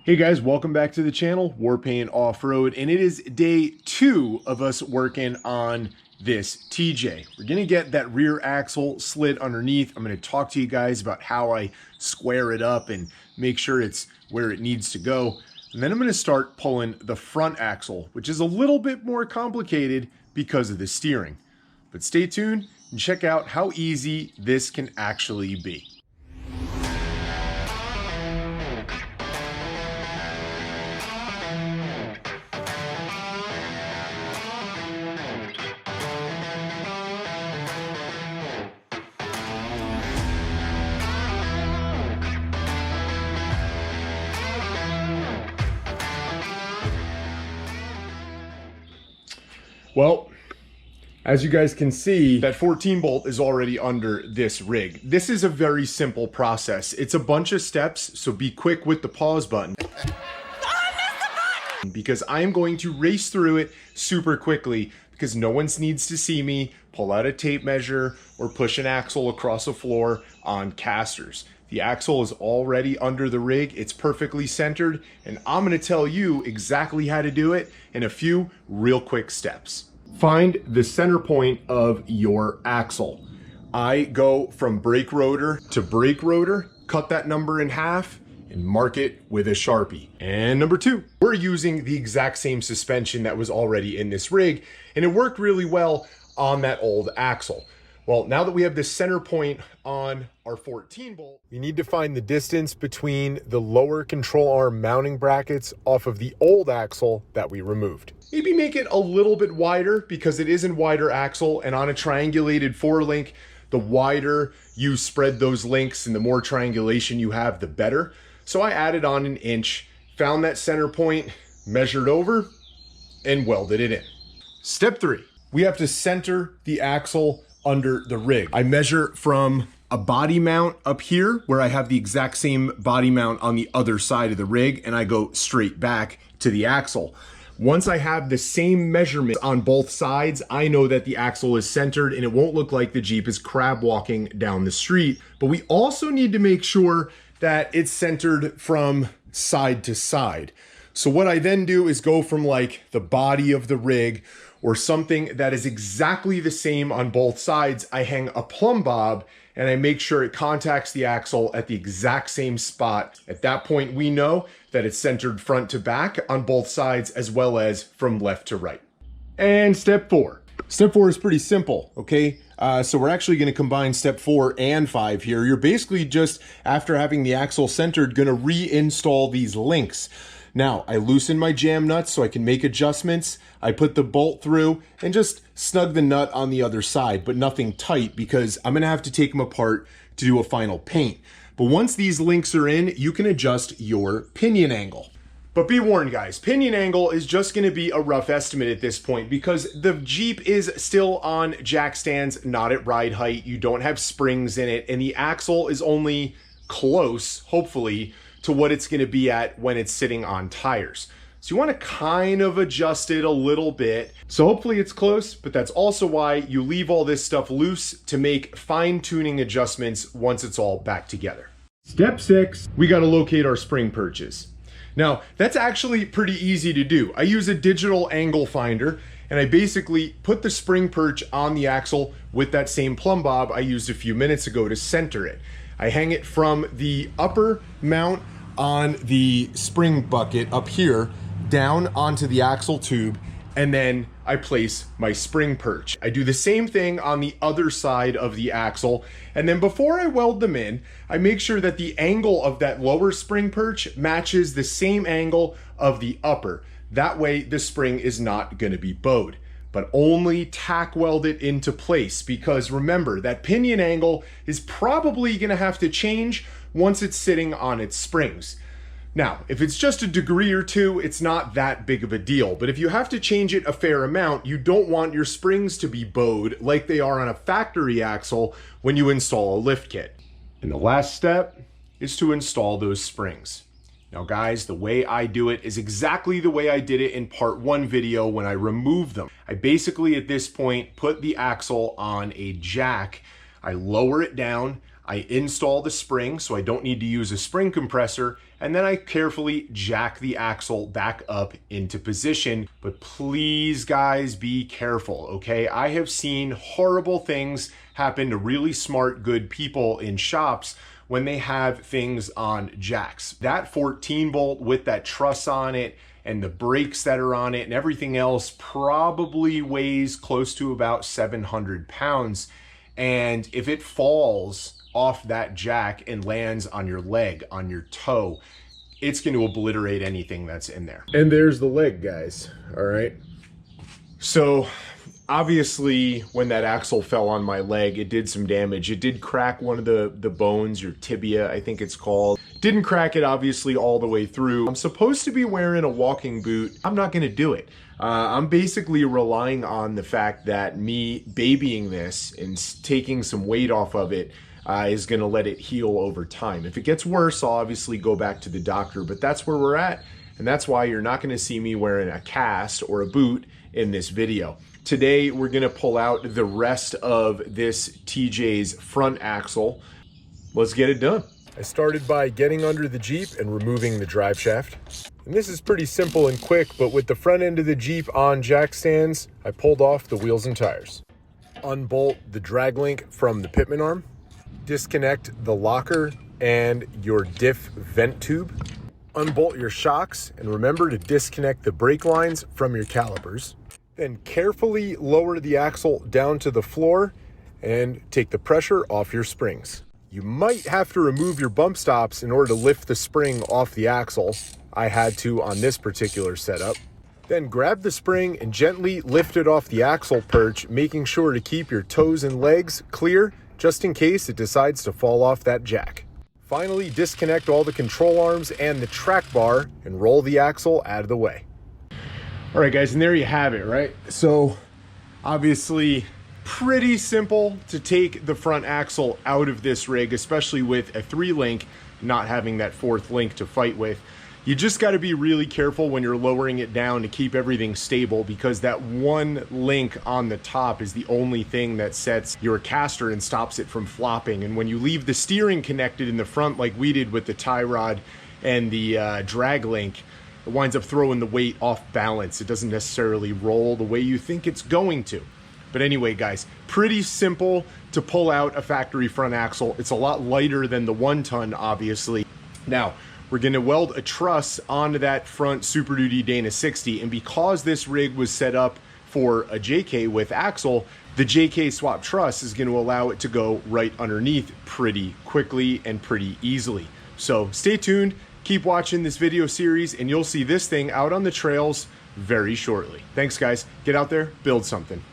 Hey guys, welcome back to the channel, Warpaint Off-Road, and it is day 2 of us working on this TJ. We're gonna get that rear axle slid underneath. I'm gonna talk to you guys about how I square it up and make sure it's where it needs to go. And then I'm gonna start pulling the front axle, which is a little bit more complicated because of the steering. But stay tuned and check out how easy this can actually be. Well, as you guys can see, that 14 bolt is already under this rig. This is a very simple process. It's a bunch of steps, so be quick with the pause button. Because I'm going to race through it super quickly because no one needs to see me pull out a tape measure or push an axle across a floor on casters. The axle is already under the rig, it's perfectly centered, and I'm gonna tell you exactly how to do it in a few real quick steps. Find the center point of your axle. I go from brake rotor to brake rotor, cut that number in half, and mark it with a Sharpie. And number 2, we're using the exact same suspension that was already in this rig, and it worked really well on that old axle. Well, now that we have the center point on our 14 bolt, we need to find the distance between the lower control arm mounting brackets off of the old axle that we removed. Maybe make it a little bit wider because it is a wider axle, and on a triangulated 4-link, the wider you spread those links and the more triangulation you have, the better. So I added on an inch, found that center point, measured over, and welded it in. Step 3, we have to center the axle under the rig. I measure from a body mount up here where I have the exact same body mount on the other side of the rig, and I go straight back to the axle. Once I have the same measurement on both sides, I know that the axle is centered and it won't look like the Jeep is crab walking down the street. But we also need to make sure that it's centered from side to side. So what I then do is go from like the body of the rig or something that is exactly the same on both sides. I hang a plumb bob and I make sure it contacts the axle at the exact same spot. At that point, we know that it's centered front to back on both sides as well as from left to right. And step 4. Step 4 is pretty simple, okay? So we're actually gonna combine step 4 and 5 here. You're basically just, after having the axle centered, gonna reinstall these links. Now, I loosen my jam nuts so I can make adjustments. I put the bolt through and just snug the nut on the other side, but nothing tight because I'm gonna have to take them apart to do a final paint. But once these links are in, you can adjust your pinion angle. But be warned guys, pinion angle is just gonna be a rough estimate at this point because the Jeep is still on jack stands, not at ride height. You don't have springs in it, and the axle is only close, hopefully, to what it's gonna be at when it's sitting on tires. So you wanna kind of adjust it a little bit. So hopefully it's close, but that's also why you leave all this stuff loose to make fine-tuning adjustments once it's all back together. Step 6, we gotta locate our spring perches. Now, that's actually pretty easy to do. I use a digital angle finder, and I basically put the spring perch on the axle with that same plumb bob I used a few minutes ago to center it. I hang it from the upper mount on the spring bucket up here down onto the axle tube, and then I place my spring perch. I do the same thing on the other side of the axle, and then before I weld them in, I make sure that the angle of that lower spring perch matches the same angle of the upper. That way the spring is not gonna be bowed. But only tack weld it into place because remember that pinion angle is probably gonna have to change once it's sitting on its springs. Now, if it's just a degree or two, it's not that big of a deal, but if you have to change it a fair amount, you don't want your springs to be bowed like they are on a factory axle when you install a lift kit. And the last step is to install those springs. Now guys, the way I do it is exactly the way I did it in part 1 video when I removed them. I basically at this point put the axle on a jack, I lower it down, I install the spring so I don't need to use a spring compressor, and then I carefully jack the axle back up into position. But please, guys, be careful, okay? I have seen horrible things happen to really smart, good people in shops when they have things on jacks. That 14 bolt with that truss on it and the brakes that are on it and everything else probably weighs close to about 700 pounds. And if it falls off that jack and lands on your leg, on your toe, it's going to obliterate anything that's in there. And there's the leg, guys. All right. So obviously when that axle fell on my leg, it did some damage. It did crack one of the bones, your tibia, I think it's called. Didn't crack it obviously all the way through. I'm supposed to be wearing a walking boot. I'm not going to do it. I'm basically relying on the fact that me babying this and taking some weight off of it is going to let it heal over time. If it gets worse, I'll obviously go back to the doctor, but that's where we're at. And that's why you're not going to see me wearing a cast or a boot in this video. Today, we're going to pull out the rest of this TJ's front axle. Let's get it done. I started by getting under the Jeep and removing the drive shaft. And this is pretty simple and quick, but with the front end of the Jeep on jack stands, I pulled off the wheels and tires. Unbolt the drag link from the pitman arm. Disconnect the locker and your diff vent tube. Unbolt your shocks and remember to disconnect the brake lines from your calipers. Then carefully lower the axle down to the floor and take the pressure off your springs. You might have to remove your bump stops in order to lift the spring off the axle. I had to on this particular setup. Then grab the spring and gently lift it off the axle perch, making sure to keep your toes and legs clear just in case it decides to fall off that jack. Finally, disconnect all the control arms and the track bar and roll the axle out of the way. All right, guys, and there you have it, right? So obviously pretty simple to take the front axle out of this rig, especially with a 3-link, not having that 4th link to fight with. You just got to be really careful when you're lowering it down to keep everything stable, because that 1 link on the top is the only thing that sets your caster and stops it from flopping. And when you leave the steering connected in the front like we did with the tie rod and the drag link, it winds up throwing the weight off balance. It doesn't necessarily roll the way you think it's going to. But anyway, guys, pretty simple to pull out a factory front axle. It's a lot lighter than the 1-ton, obviously. Now, we're going to weld a truss onto that front Super Duty Dana 60, and because this rig was set up for a JK with axle, the JK swap truss is going to allow it to go right underneath pretty quickly and pretty easily. So stay tuned, keep watching this video series, and you'll see this thing out on the trails very shortly. Thanks, guys. Get out there, build something.